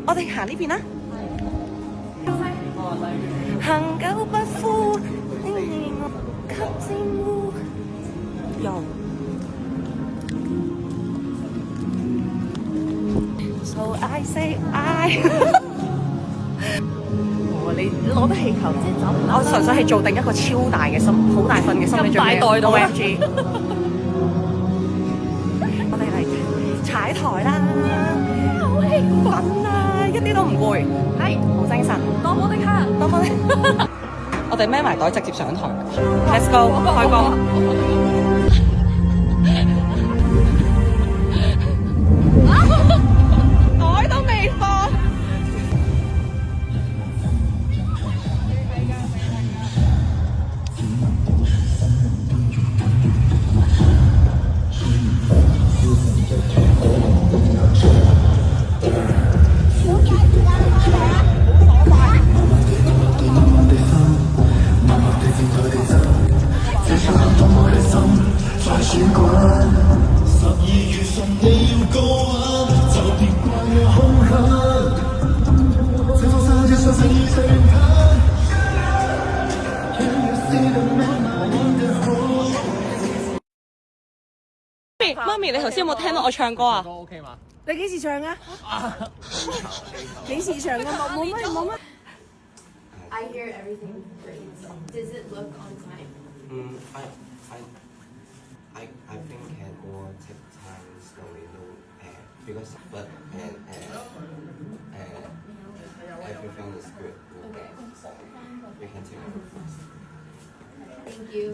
我哋行呢邊啦。行久不呼，你我給沾污。又。So I say I 你攞得氣球即係走唔甩。我純粹係做定一個超大嘅心，好大份嘅心理準備。咁大袋到啊 OMG 我哋嚟踩台啦，好興奮啊！一啲都唔攰，係好精神。多麼的黑，多麼的我哋孭埋袋直接上台。Let's go，開工。袋都未放。媽咪，你頭先有冇聽到我唱歌啊？歌 OK 嘛？你幾時唱啊？幾時唱啊？冇乜。I hear everything great. Does it look on time? I think can all take time slowly because everything is good. Okay. We can take it. Thank you.